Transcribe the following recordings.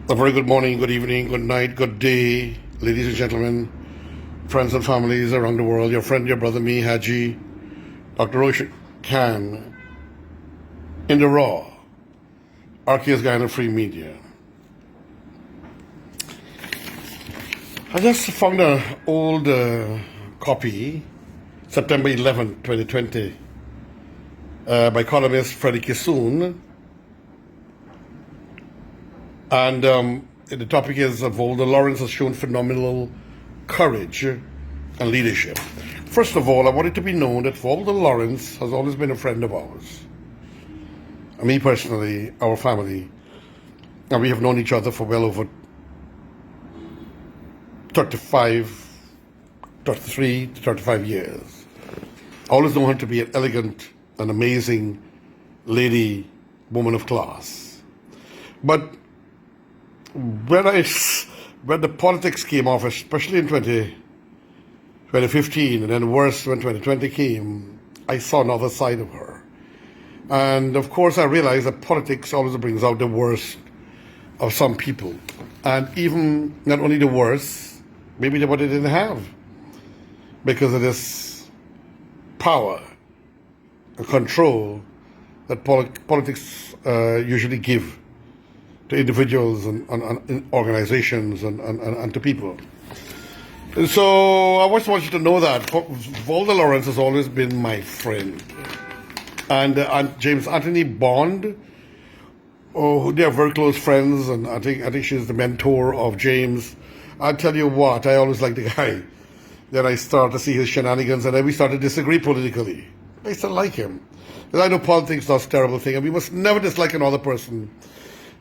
A very good morning, good evening, good night, good day, ladies and gentlemen, friends and families around the world. Your friend, your brother, me, Haji, Dr. Roshan Khan, in the Raw, RKS Guyana Free Media. I just found an old copy, September 11, 2020, by columnist Freddie Kissoon. And the topic is Volda Lawrence has shown phenomenal courage and leadership. First of all, I want it to be known that Volda Lawrence has always been a friend of ours. Me personally, our family, and we have known each other for well over 33 to 35 years. I always known her to be an elegant and amazing lady, woman of class. But when the politics came off, especially in 2015, and then worse when 2020 came, I saw another side of her. And of course, I realized that politics always brings out the worst of some people. And even not only the worst, maybe what they didn't have, because of this power and control that politics usually give to individuals and organizations and to people. And so I just want you to know that Volda Lawrence has always been my friend. And James Anthony Bond, they are very close friends, and I think she's the mentor of James. I'll tell you what, I always liked the guy. Then I started to see his shenanigans, and then we started to disagree politically. I still like him. Because I know politics does terrible thing, and we must never dislike another person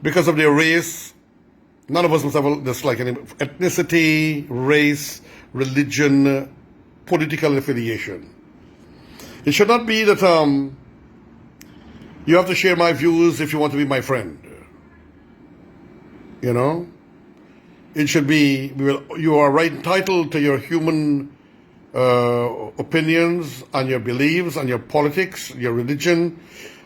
because of their race. None of us must ever dislike any ethnicity, race, religion, political affiliation. It should not be that you have to share my views if you want to be my friend. You know? It should be, you are right entitled to your human opinions and your beliefs and your politics, your religion,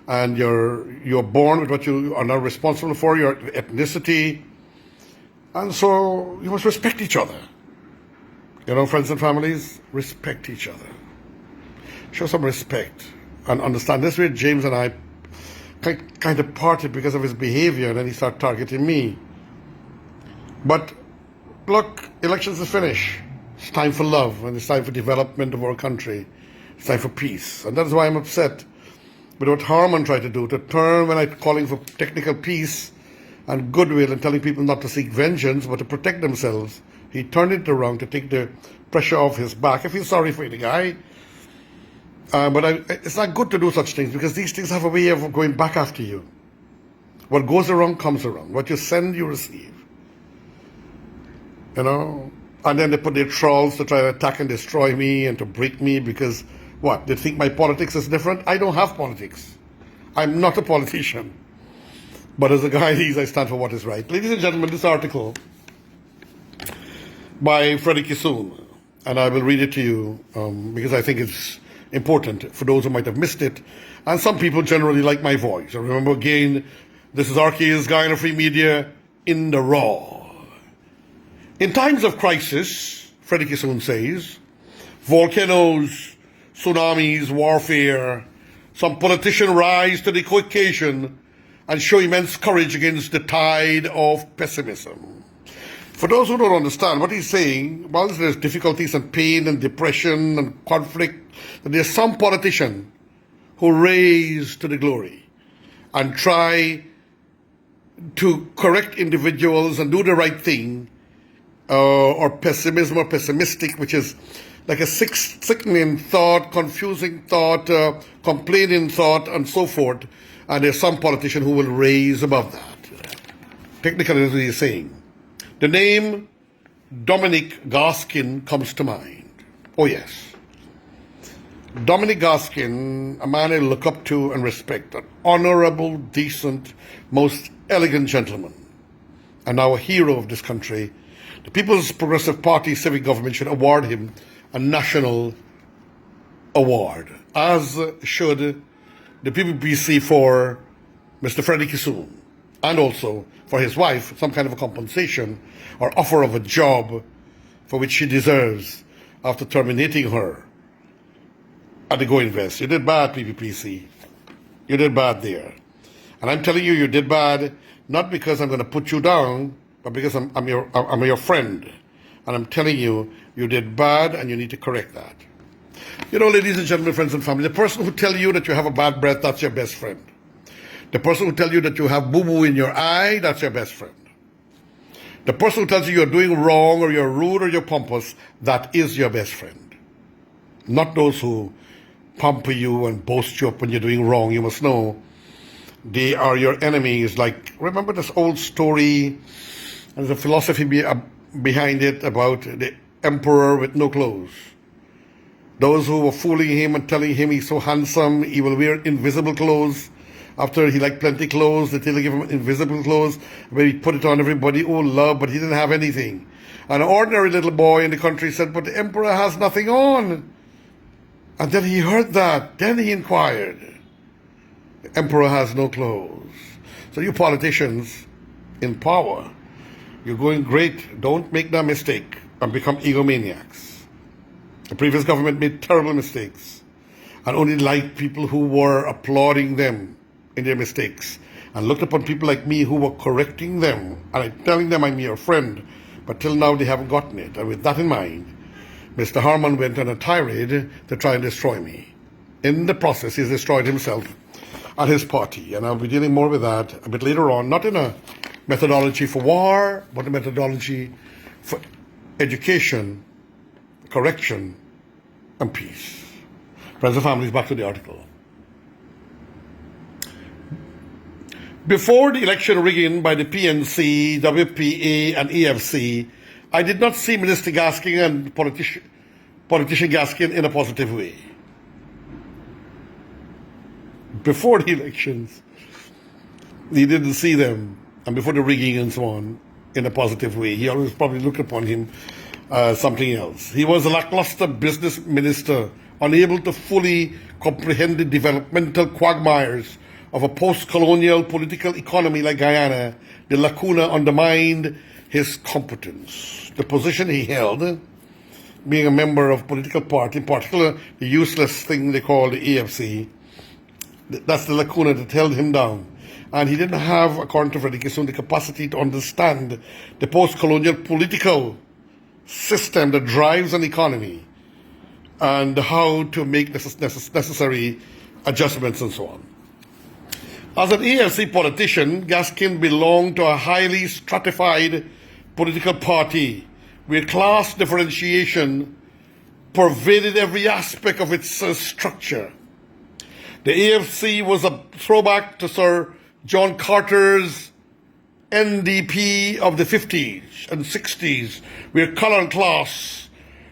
and you're born with what you are now responsible for, your ethnicity. And so you must respect each other. You know, friends and families, respect each other. Show some respect and understand. This way, James and I kind of parted because of his behavior, and then he started targeting me. But look, elections are finished. It's time for love, and it's time for development of our country. It's time for peace. And that's why I'm upset with what Harmon tried to do, to turn when I'm calling for technical peace and goodwill and telling people not to seek vengeance, but to protect themselves. He turned it around to take the pressure off his back. I feel sorry for the guy. But it's not good to do such things, because these things have a way of going back after you. What goes around comes around. What you send, you receive. You know? And then they put their trolls to try to attack and destroy me and to break me because, what, they think my politics is different? I don't have politics. I'm not a politician. But as a guy, I stand for what is right. Ladies and gentlemen, this article by Freddie Kissoon, and I will read it to you because I think it's important for those who might have missed it. And some people generally like my voice. And remember again, this is RKS Guyana Free Media in the Raw. In times of crisis, Freddie Kissoon says, volcanoes, tsunamis, warfare, some politician rise to the occasion and show immense courage against the tide of pessimism. For those who don't understand what he's saying, while there's difficulties and pain and depression and conflict, there's some politician who rise to the glory and try to correct individuals and do the right thing, or pessimism or pessimistic, which is like a sickening thought, confusing thought, complaining thought, and so forth. And there's some politician who will raise above that. Technically, that's what he's saying. The name Dominic GASKIN comes to mind. Oh, yes. Dominic GASKIN, a man I look up to and respect, an honorable, decent, most elegant gentleman, and now a hero of this country. The People's Progressive Party civic government should award him a national award, as should the PPPC for Mr. Freddie Kissoon. and also for his wife some kind of a compensation or offer of a job for which she deserves after terminating her at the Go Invest. You did bad, PPPC. You did bad there. And I'm telling you, you did bad, not because I'm going to put you down, but because I'm your friend. And I'm telling you, you did bad and you need to correct that. You know, ladies and gentlemen, friends and family, the person who tells you that you have a bad breath, that's your best friend. The person who tells you that you have boo-boo in your eye, that's your best friend. The person who tells you you're doing wrong or you're rude or you're pompous, that is your best friend. Not those who pamper you and boast you up when you're doing wrong. You must know they are your enemies. Like, remember this old story, and there's a philosophy behind it about the emperor with no clothes. Those who were fooling him and telling him he's so handsome, he will wear invisible clothes. After he liked plenty clothes, they give him invisible clothes, where he put it on everybody, oh love, but he didn't have anything. An ordinary little boy in the country said, but the emperor has nothing on. And then he heard that. Then he inquired. The emperor has no clothes. So you politicians in power, you're going great. Don't make that mistake and become egomaniacs. The previous government made terrible mistakes and only liked people who were applauding them in their mistakes and looked upon people like me who were correcting them and I'm telling them I'm your friend, but till now they haven't gotten it. And with that in mind, Mr. Harmon went on a tirade to try and destroy me. In the process, he's destroyed himself and his party, and I'll be dealing more with that a bit later on, not in a methodology for war, but a methodology for education, correction, and peace. Friends and families, back to the article. Before the election rigging by the PNC, WPA, and EFC, I did not see Minister GASKIN and politician GASKIN in a positive way. Before the elections, he didn't see them, and before the rigging and so on, in a positive way. He always probably looked upon him something else. He was a lackluster business minister, unable to fully comprehend the developmental quagmires of a post-colonial political economy like Guyana. The lacuna undermined his competence. The position he held, being a member of a political party, in particular the useless thing they call the AFC, that's the lacuna that held him down. And he didn't have, according to Freddie Kissoon, the capacity to understand the post-colonial political system that drives an economy and how to make necessary adjustments and so on. As an AFC politician, GASKIN belonged to a highly stratified political party where class differentiation pervaded every aspect of its structure. The AFC was a throwback to Sir John Carter's NDP of the 50s and 60s, where color and class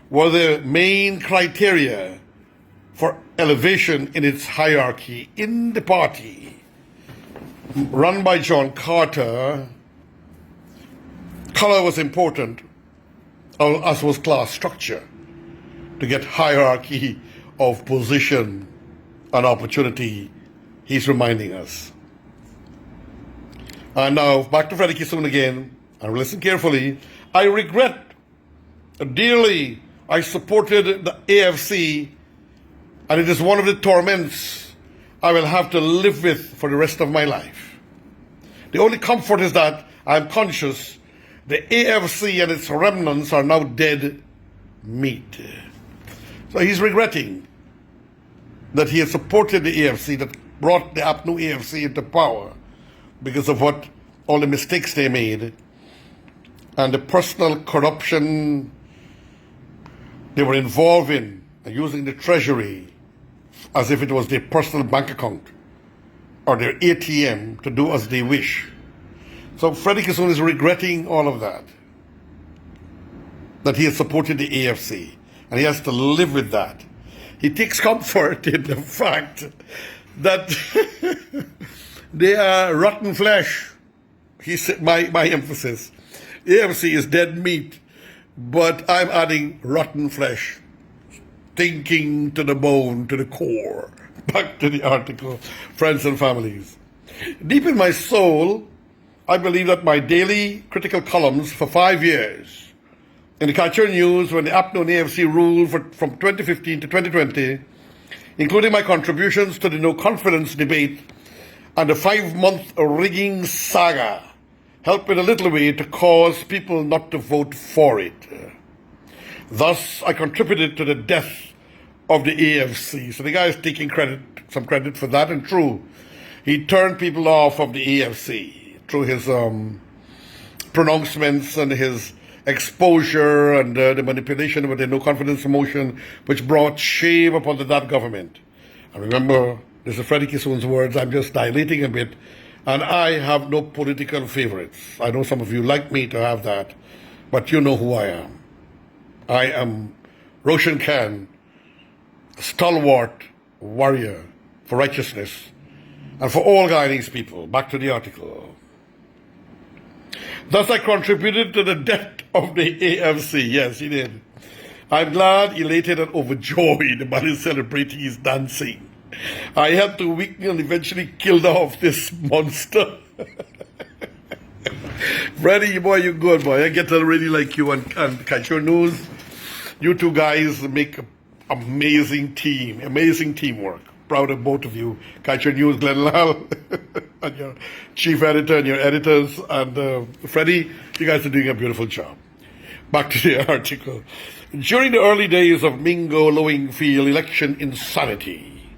were the main criteria for elevation in its hierarchy in the party. Run by John Carter, color was important, as was class structure, to get hierarchy of position and opportunity, he's reminding us. And now, back to Freddie Kissoon again, and listen carefully. I regret dearly I supported the AFC, and it is one of the torments I will have to live with for the rest of my life. The only comfort is that I'm conscious the AFC and its remnants are now dead meat. So he's regretting that he had supported the AFC, that brought the APNU AFC into power because of what all the mistakes they made and the personal corruption they were involved in, and using the treasury as if it was their personal bank account or their ATM to do as they wish. So Freddie Kissoon is regretting all of that he has supported the AFC, and he has to live with that. He takes comfort in the fact that they are rotten flesh. My emphasis. AFC is dead meat, but I'm adding rotten flesh, stinking to the bone, to the core. Back to the article, friends and families. Deep in my soul, I believe that my daily critical columns for 5 years in the Kaiteure News when the APNO and AFC ruled from 2015 to 2020, including my contributions to the no confidence debate and the 5-month rigging saga, helped in a little way to cause people not to vote for it. Thus, I contributed to the death of the AFC. So the guy is taking some credit for that, and true, he turned people off of the AFC through his pronouncements and his exposure and the manipulation with the no confidence motion, which brought shame upon that government. And remember, this is Freddie Kissoon's words, I'm just dilating a bit, and I have no political favorites. I know some of you like me to have that, but you know who I am. I am Roshan Khan, a stalwart warrior for righteousness and for all Guyanese people. Back to the article. Thus I contributed to the death of the AFC. Yes, he did. I'm glad, elated, and overjoyed the man is celebrating his dancing. I helped to weaken and eventually killed off this monster. Freddie, boy, you good, boy. I get to really like you and Kaiteure News. You two guys make an amazing team, amazing teamwork. Proud of both of you. Kaiteure News, Glenn Lal, and your chief editor and your editors. And Freddie, you guys are doing a beautiful job. Back to the article. During the early days of Mingo Lowingfield election insanity,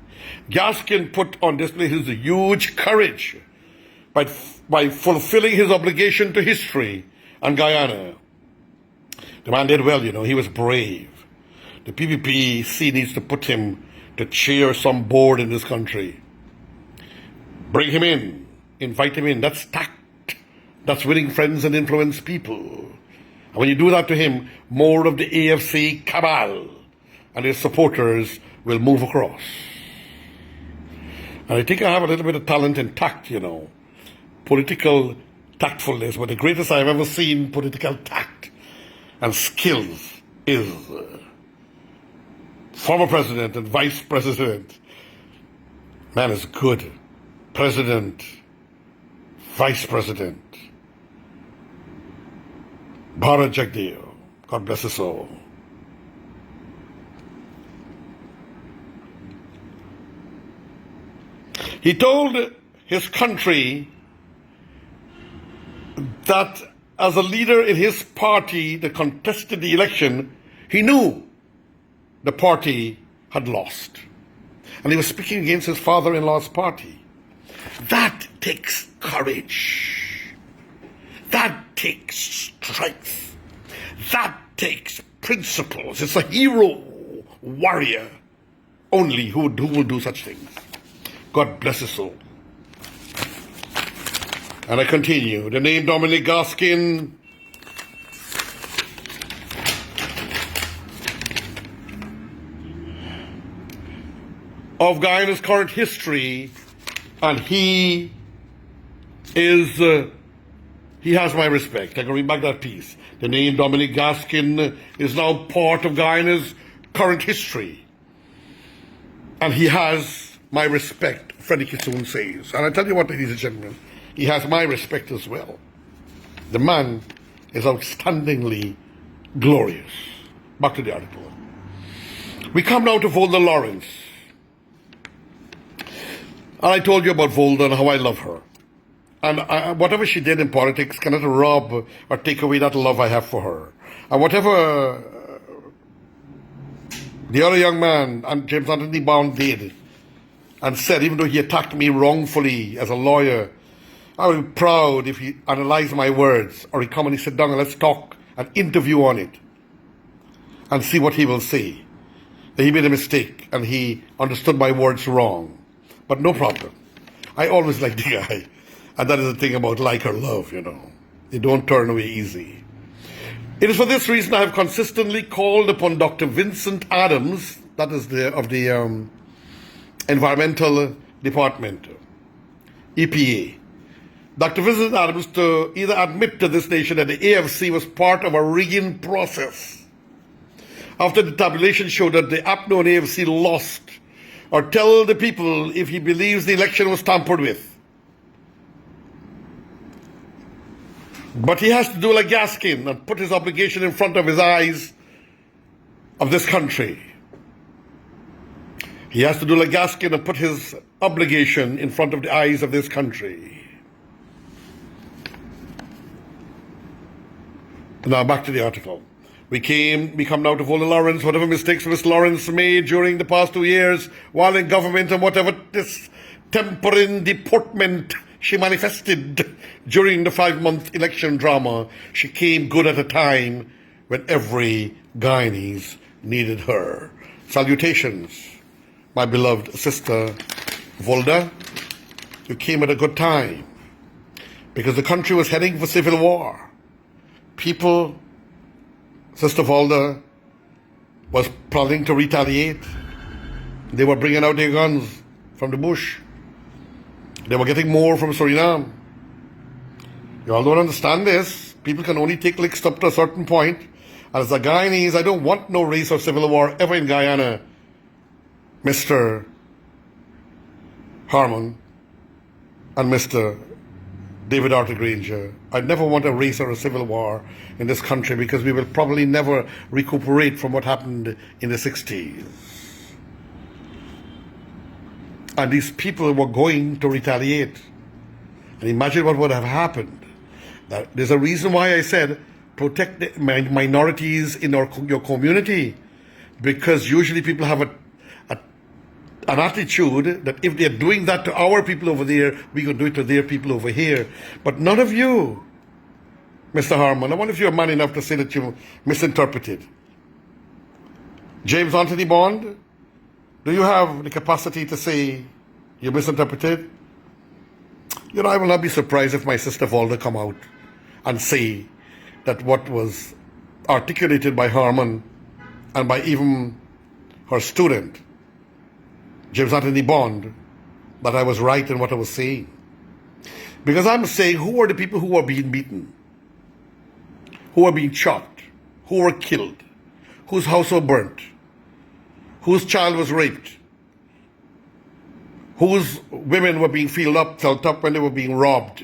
GASKIN put on display his huge courage by fulfilling his obligation to history and Guyana. The man did well, he was brave. The PPPC needs to put him to chair some board in this country. Bring him in, invite him in. That's tact. That's winning friends and influence people. And when you do that to him, more of the AFC cabal and his supporters will move across. And I think I have a little bit of talent and tact, political tactfulness, but the greatest I've ever seen political tact and skills is former president and vice president. Man is good. President, vice president. Bharat Jagdeo, God bless his soul. He told his country that as a leader in his party that contested the election, he knew the party had lost. And he was speaking against his father-in-law's party. That takes courage. That takes strength. That takes principles. It's a hero, warrior, only who will do such things. God bless his soul. And I continue. The name Dominic GASKIN of Guyana's current history, and he has my respect. I can read back that piece. The name Dominic GASKIN is now part of Guyana's current history, and he has my respect, Freddie Kissoon says. And I tell you what, ladies and gentlemen, he has my respect as well. The man is outstandingly glorious. Back to the article. We come now to Volda Lawrence. And I told you about Volda and how I love her. And whatever she did in politics cannot rob or take away that love I have for her. And whatever the other young man, James Anthony Brown, did and said, even though he attacked me wrongfully as a lawyer, I would be proud if he analyzed my words, or he come and he sit down and let's talk, an interview on it, and see what he will say. That he made a mistake and he understood my words wrong. But no problem. I always like the guy. And that is the thing about like or love, They don't turn away easy. It is for this reason I have consistently called upon Dr. Vincent Adams, that is of the Environmental Department, EPA, Dr. Vincent Adams to either admit to this nation that the AFC was part of a rigging process after the tabulation showed that the APNO and AFC lost, or tell the people if he believes the election was tampered with. But he has to do like Gaskin and put his obligation in front of his eyes of this country. He has to do like Gaskin and put his obligation in front of the eyes of this country. Now back to the article. We come now to Volda Lawrence, whatever mistakes Mr. Lawrence made during the past 2 years while in government and whatever distempering deportment she manifested during the 5-month election drama, she came good at a time when every Guyanese needed her. Salutations, my beloved sister Volda. You came at a good time because the country was heading for civil war. People, Sister Volda, was plotting to retaliate. They were bringing out their guns from the bush. They were getting more from Suriname. You all don't understand this. People can only take licks up to a certain point. And as a Guyanese, I don't want no race or civil war ever in Guyana. Mr. Harmon and Mr. David Arthur Granger. I never want a race or a civil war in this country because we will probably never recuperate from what happened in the 60s. And these people were going to retaliate. And imagine what would have happened. There's a reason why I said protect the minorities in your community. Because usually people have an attitude that if they're doing that to our people over there, we can do it to their people over here. But none of you, Mr. Harmon, I wonder if you're man enough to say that you misinterpreted. James Anthony Bond, do you have the capacity to say you misinterpreted? You know, I will not be surprised if my sister Volda come out and say that what was articulated by Harmon and by even her student, James Anthony Bond, that I was right in what I was saying. Because I'm saying, who are the people who are being beaten? Who are being shot? Who were killed? Whose house was burnt? Whose child was raped? Whose women were being filled up when they were being robbed?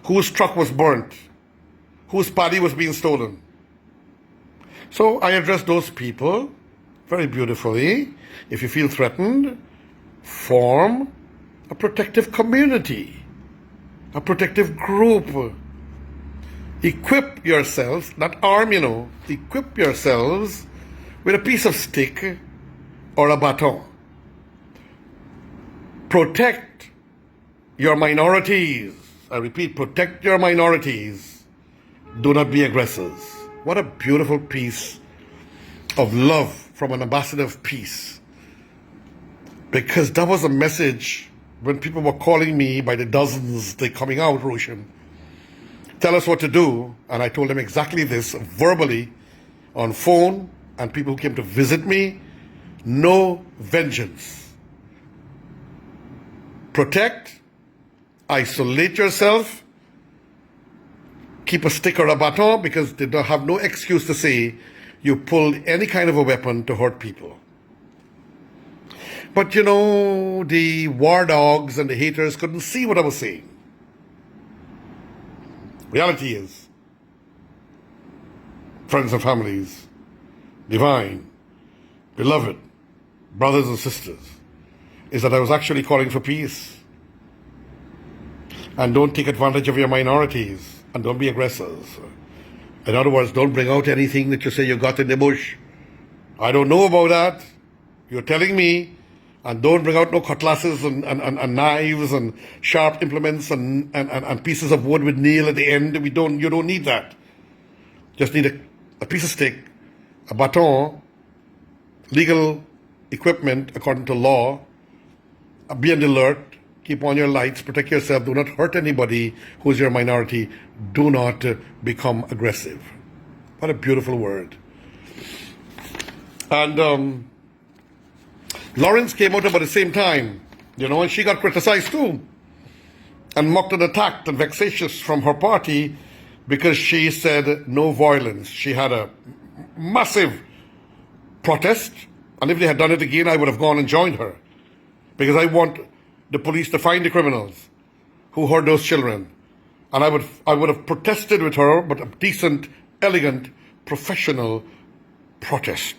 Whose truck was burnt? Whose paddy was being stolen? So I address those people very beautifully. If you feel threatened, form a protective community, a protective group. Equip yourselves, not arm, equip yourselves with a piece of stick or a baton. Protect your minorities. I repeat, protect your minorities. Do not be aggressors. What a beautiful piece of love from an ambassador of peace. Because that was a message when people were calling me by the dozens, they coming out, Roshan. Tell us what to do. And I told them exactly this verbally on phone, and people who came to visit me. No vengeance. Protect, isolate yourself, keep a stick or a baton, because they don't have no excuse to say you pulled any kind of a weapon to hurt people. But the war dogs and the haters couldn't see what I was saying. Reality is, friends and families, divine, beloved, brothers and sisters, is that I was actually calling for peace. And don't take advantage of your minorities, and don't be aggressors. In other words, don't bring out anything that you say you got in the bush. I don't know about that. You're telling me. And don't bring out no cutlasses and knives and sharp implements and pieces of wood with nail at the end. You don't need that. Just need a piece of stick, a baton, legal equipment according to law. Be on the alert. Keep on your lights. Protect yourself. Do not hurt anybody who's your minority. Do not become aggressive. What a beautiful word. And Lawrence came out about the same time, and she got criticized too, and mocked and attacked and vexatious from her party because she said no violence. She had a massive protest, and if they had done it again, I would have gone and joined her, because I want the police to find the criminals who hurt those children And I would have protested with her, but a decent, elegant, professional protest.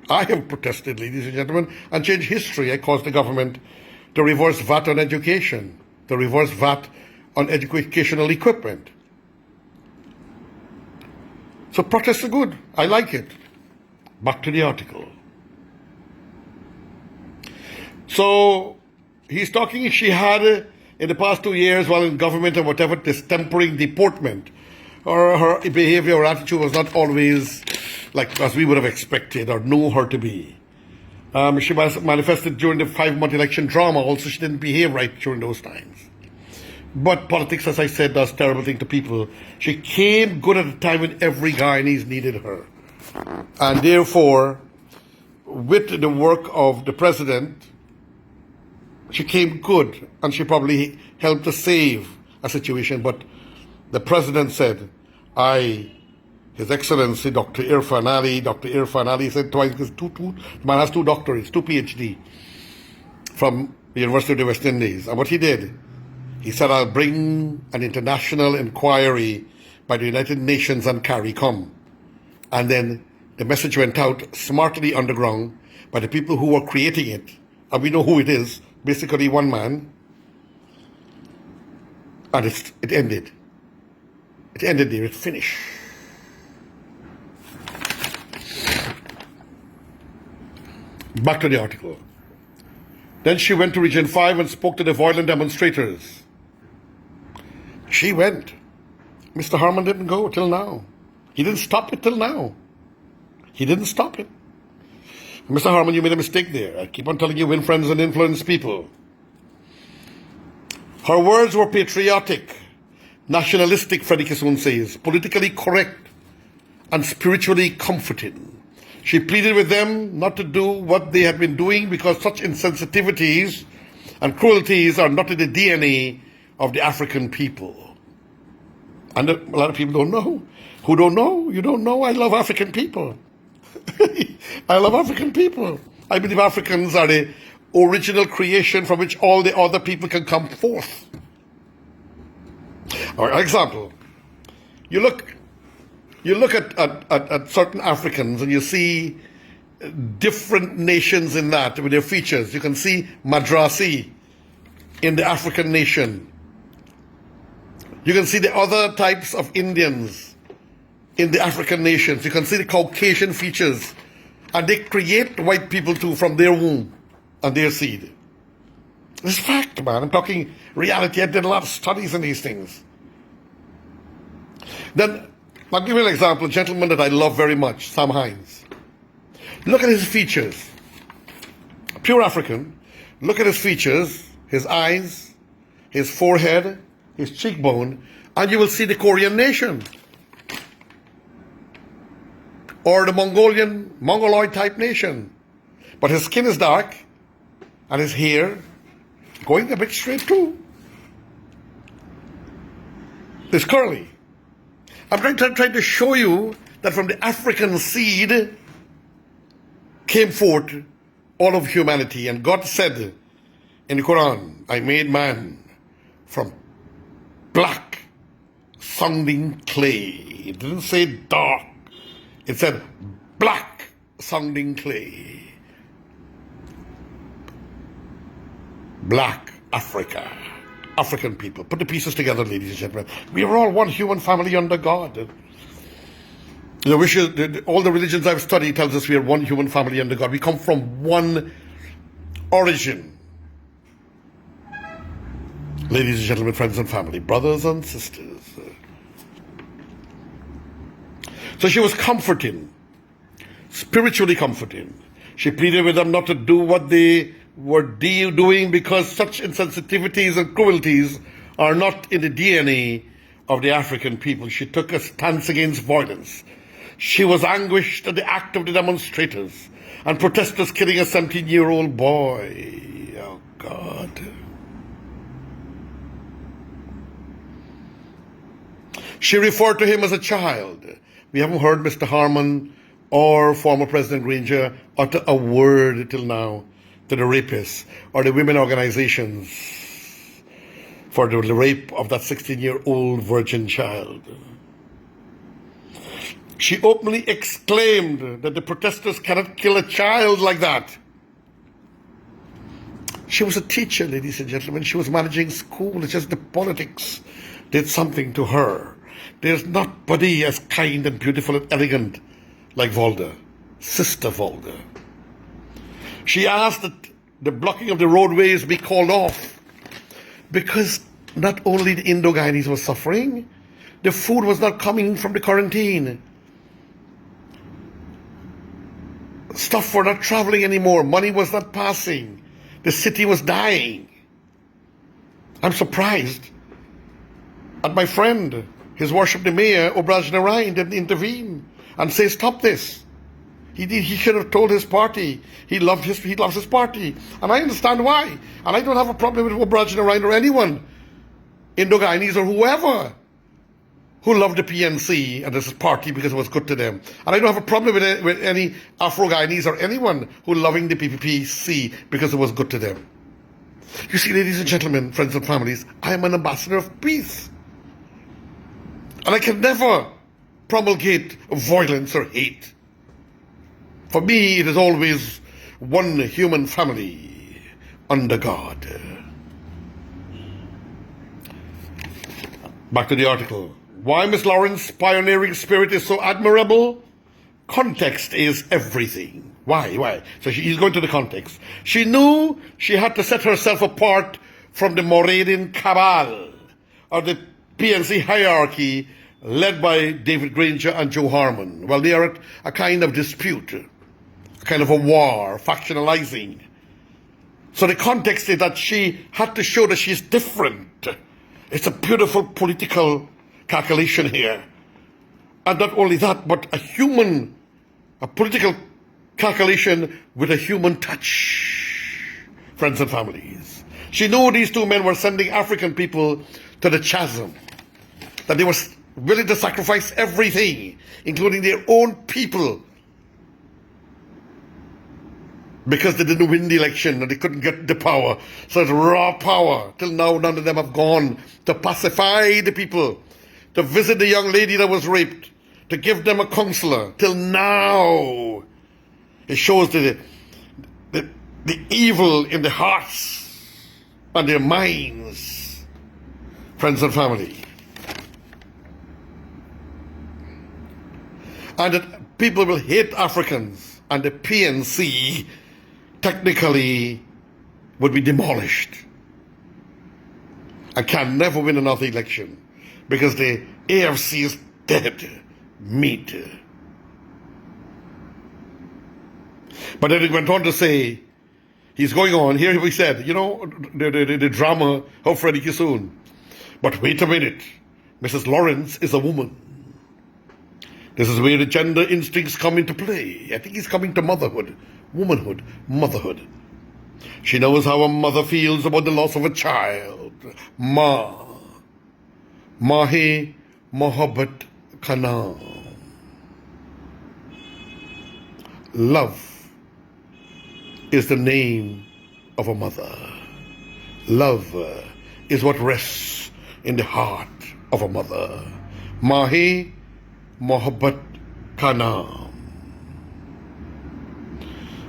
I have protested, ladies and gentlemen, and changed history. I caused the government to reverse VAT on education, to reverse VAT on educational equipment. So protests are good. I like it. Back to the article. So he's talking, she had in the past 2 years while in government and whatever, this tempering deportment, or her behavior or attitude was not always like as we would have expected or know her to be. She manifested during the 5-month election drama. Also, she didn't behave right during those times. But politics, as I said, does terrible things to people. She came good at a time when every Guyanese needed her. And therefore, with the work of the president, she came good, and she probably helped to save a situation. But the president said, His Excellency Dr. Irfan Ali said twice, because the man has 2 doctorates, 2 PhD from the University of the West Indies. And what he did, he said, I'll bring an international inquiry by the United Nations and CARICOM. And then the message went out smartly underground by the people who were creating it. And we know who it is, basically one man. And it ended. It ended there, it finished. Back to the article. Then she went to Region 5 and spoke to the violent demonstrators. She went. Mr. Harmon didn't go till now. He didn't stop it till now. He didn't stop it. Mr. Harmon, you made a mistake there. I keep on telling you, win friends and influence people. Her words were patriotic, nationalistic, Freddie Kissoon says, politically correct, and spiritually comforting. She pleaded with them not to do what they had been doing because such insensitivities and cruelties are not in the DNA of the African people. And a lot of people don't know. Who don't know? You don't know. I love African people. I love African people. I believe Africans are the original creation from which all the other people can come forth. For example, you look at certain Africans and you see different nations in that with their features. You can see Madrasi in the African nation. You can see the other types of Indians in the African nations. You can see the Caucasian features. And they create white people too from their womb and their seed. It's fact, man. I'm talking reality. I did a lot of studies on these things. Then, I'll give you an example. A gentleman that I love very much, Sam Hines. Look at his features. Pure African. Look at his features, his eyes, his forehead, his cheekbone, and you will see the Korean nation. Or the Mongoloid type nation. But his skin is dark, and his hair going a bit straight too. It's curly. I'm trying to show you that from the African seed came forth all of humanity. And God said in the Quran, I made man from black sounding clay. It didn't say dark. It said black sounding clay. Black Africa. African people. Put the pieces together, ladies and gentlemen. We are all one human family under God. All the religions I've studied tells us we are one human family under God. We come from one origin. Ladies and gentlemen, friends and family, brothers and sisters. So she was comforting, spiritually comforting. She pleaded with them not to do what they were doing because such insensitivities and cruelties are not in the DNA of the African people. She took a stance against violence. She was anguished at the act of the demonstrators and protesters killing a 17-year-old boy. Oh, God. She referred to him as a child. We haven't heard Mr. Harmon or former President Granger utter a word till now to the rapists or the women organizations for the rape of that 16-year-old virgin child. She openly exclaimed that the protesters cannot kill a child like that. She was a teacher, ladies and gentlemen. She was managing school. It's just the politics did something to her. There's nobody as kind and beautiful and elegant like Volda, Sister Volda. She asked that the blocking of the roadways be called off because not only the Indo-Guyanese were suffering, the food was not coming from the quarantine. Stuff were not traveling anymore. Money was not passing. The city was dying. I'm surprised at my friend, His Worship the Mayor, Obraj Narayan, didn't intervene and say, stop this. He should have told his party he loves his party. And I understand why. And I don't have a problem with Obraj Narayan or anyone, Indo-Guyanese or whoever, who loved the PNC and this party because it was good to them. And I don't have a problem with any Afro-Guyanese or anyone who loving the PPPC because it was good to them. You see, ladies and gentlemen, friends and families, I am an ambassador of peace. And I can never promulgate violence or hate. For me, it is always one human family under God. Back to the article. Why Miss Lawrence's pioneering spirit is so admirable? Context is everything. Why? So he's going to the context. She knew she had to set herself apart from the Moravian cabal, or the PNC hierarchy led by David Granger and Joe Harmon. Well, they are at a kind of dispute, a kind of a war, factionalizing. So the context is that she had to show that she's different. It's a beautiful political calculation here. And not only that, but a political calculation with a human touch. Friends and families. She knew these two men were sending African people to the chasm, that they were willing to sacrifice everything, including their own people, because they didn't win the election and they couldn't get the power. So it's raw power. Till now, none of them have gone to pacify the people, to visit the young lady that was raped, to give them a counselor. Till now, it shows the evil in the hearts and their minds, friends and family. And that people will hate Africans, and the PNC technically would be demolished and can never win another election because the AFC is dead meat. But then he went on to say, he's going on, here he said, the drama of Freddie Kissoon. But wait a minute, Mrs. Lawrence is a woman. This is where the gender instincts come into play. I think he's coming to motherhood, womanhood, motherhood. She knows how a mother feels about the loss of a child. Mahi Mohabbat Kana. Love is the name of a mother. Love is what rests in the heart of a mother. Mahi Mohabbat Kana.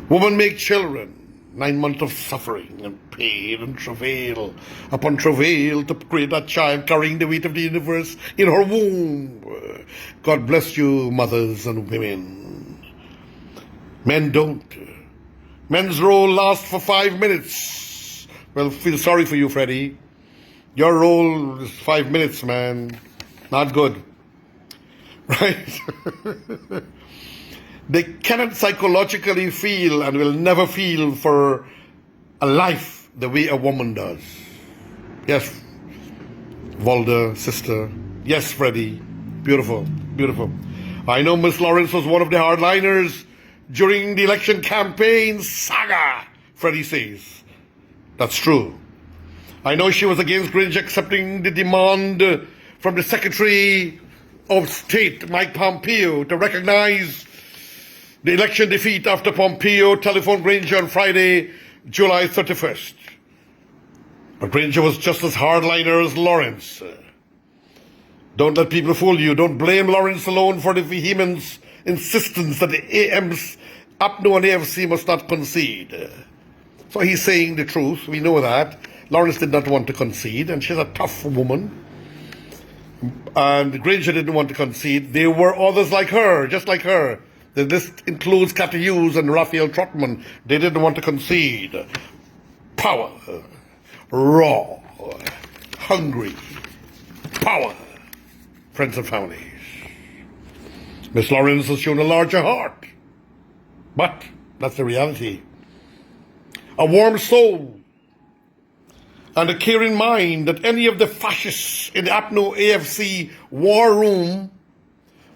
Woman make children. 9 months of suffering and pain and travail upon travail to create that child carrying the weight of the universe in her womb. God bless you, mothers and women. Men don't. Men's role lasts for 5 minutes. Well, feel sorry for you, Freddie. Your role is 5 minutes, man. Not good. Right? They cannot psychologically feel and will never feel for a life the way a woman does. Yes, Volda, sister. Yes, Freddie. Beautiful, beautiful. I know Miss Lawrence was one of the hardliners during the election campaign saga, Freddie says. That's true. I know she was against Granger accepting the demand from the Secretary of State, Mike Pompeo, to recognize the election defeat after Pompeo telephoned Granger on Friday, July 31st. But Granger was just as hardliner as Lawrence. Don't let people fool you. Don't blame Lawrence alone for the vehement insistence that the AM's APNO and AFC must not concede. So he's saying the truth. We know that. Lawrence did not want to concede, and she's a tough woman. And Granger didn't want to concede. There were others like her, just like her. The list includes Cathy Hughes and Raphael Trotman. They didn't want to concede. Power. Raw. Hungry. Power. Friends and families. Miss Lawrence has shown a larger heart. But that's the reality. A warm soul and a caring mind that any of the fascists in the APNO AFC war room,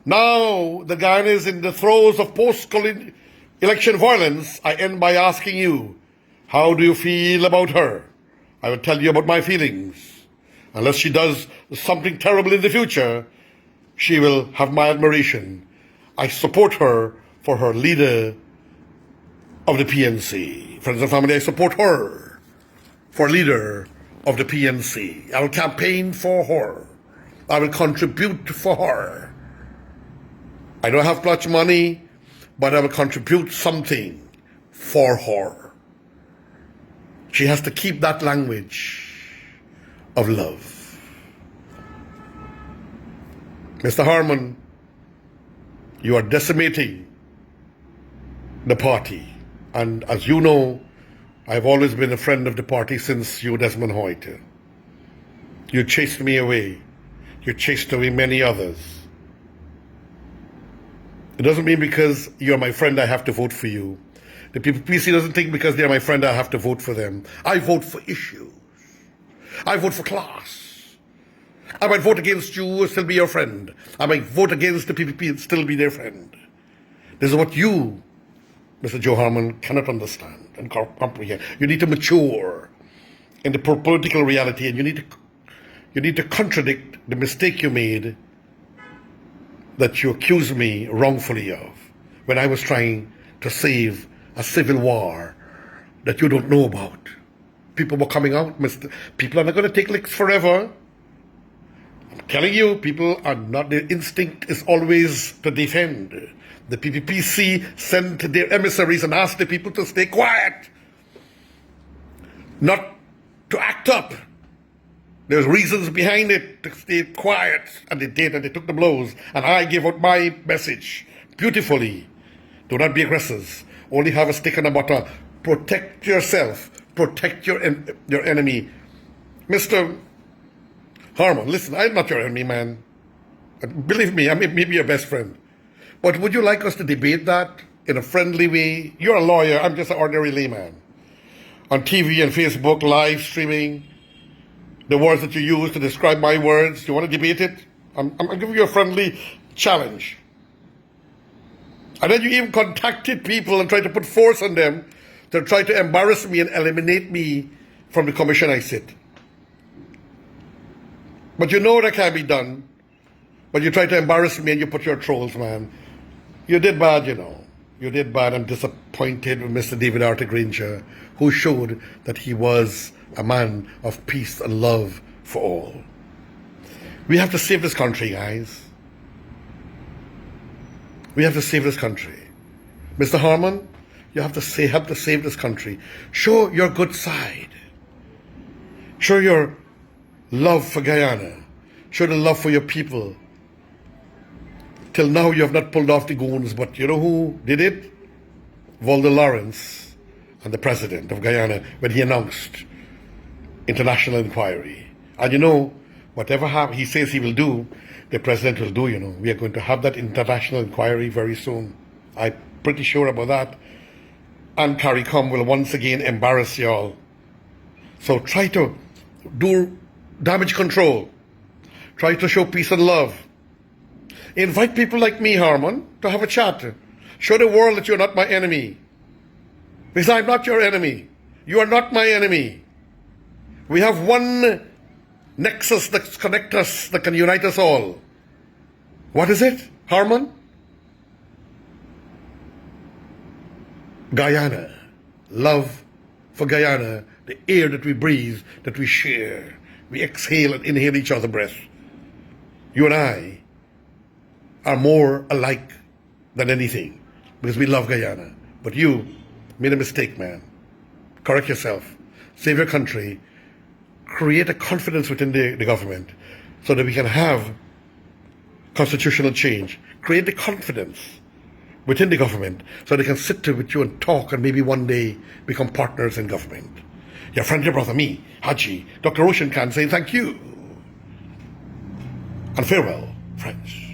now the Guyana is in the throes of post-election violence, I end by asking you, how do you feel about her? I will tell you about my feelings. Unless she does something terrible in the future, she will have my admiration. I support her for her leader of the PNC. Friends and family, I support her for leader of the PNC. I will campaign for her. I will contribute for her. I don't have much money, but I will contribute something for her. She has to keep that language of love. Mr. Harmon, you are decimating the party. And as you know, I've always been a friend of the party since you, Desmond Hoyt. You chased me away. You chased away many others. It doesn't mean because you're my friend I have to vote for you. The PPC doesn't think because they're my friend I have to vote for them. I vote for issues. I vote for class. I might vote against you and still be your friend. I might vote against the PPP and still be their friend. This is what you, Mr. Joe Harmon, cannot understand and comprehend. You need to mature in the political reality, and you need to contradict the mistake you made that you accused me wrongfully of when I was trying to save a civil war that you don't know about. People were coming out. People are not going to take licks forever. I'm telling you, people are not, their instinct is always to defend. The PPPC sent their emissaries and asked the people to stay quiet, not to act up. There's reasons behind it to stay quiet, and they did, and they took the blows. And I gave out my message beautifully. Do not be aggressors. Only have a stick and a butter. Protect yourself. Protect your enemy. Mr. Harmon, listen, I'm not your enemy, man. Believe me, I may be your best friend. But would you like us to debate that in a friendly way? You're a lawyer. I'm just an ordinary layman. On TV and Facebook, live streaming, the words that you use to describe my words, you want to debate it? I'm giving you a friendly challenge. And then you even contacted people and tried to put force on them to try to embarrass me and eliminate me from the commission I sit. But you know that can't be done. But you try to embarrass me and you put your trolls, man. You did bad, you know. You did bad. I'm disappointed with Mr. David Arthur Granger, who showed that he was a man of peace and love for all. We have to save this country, guys. We have to save this country. Mr. Harmon, you have to help to save this country. Show your good side. Show your love for Guyana. Show the love for your people. Till now you have not pulled off the goons, but you know who did it? Volda Lawrence and the president of Guyana when he announced international inquiry. And you know, whatever he says he will do, the president will do, you know. We are going to have that international inquiry very soon. I'm pretty sure about that. And CARICOM will once again embarrass y'all. So try to do damage control. Try to show peace and love. Invite people like me, Harmon, to have a chat. Show the world that you're not my enemy. Because I'm not your enemy. You are not my enemy. We have one nexus that connects us, that can unite us all. What is it, Harmon? Guyana. Love for Guyana the air that we breathe, that we share. We exhale and inhale each other's breath. You and I are more alike than anything because we love Guyana. But you made a mistake, man. Correct yourself. Save your country. Create a confidence within the government so that we can have constitutional change. Create the confidence within the government so they can sit with you and talk and maybe one day become partners in government. Your friendly brother, me, Haji, Dr. Ocean Khan saying thank you. And farewell, friends.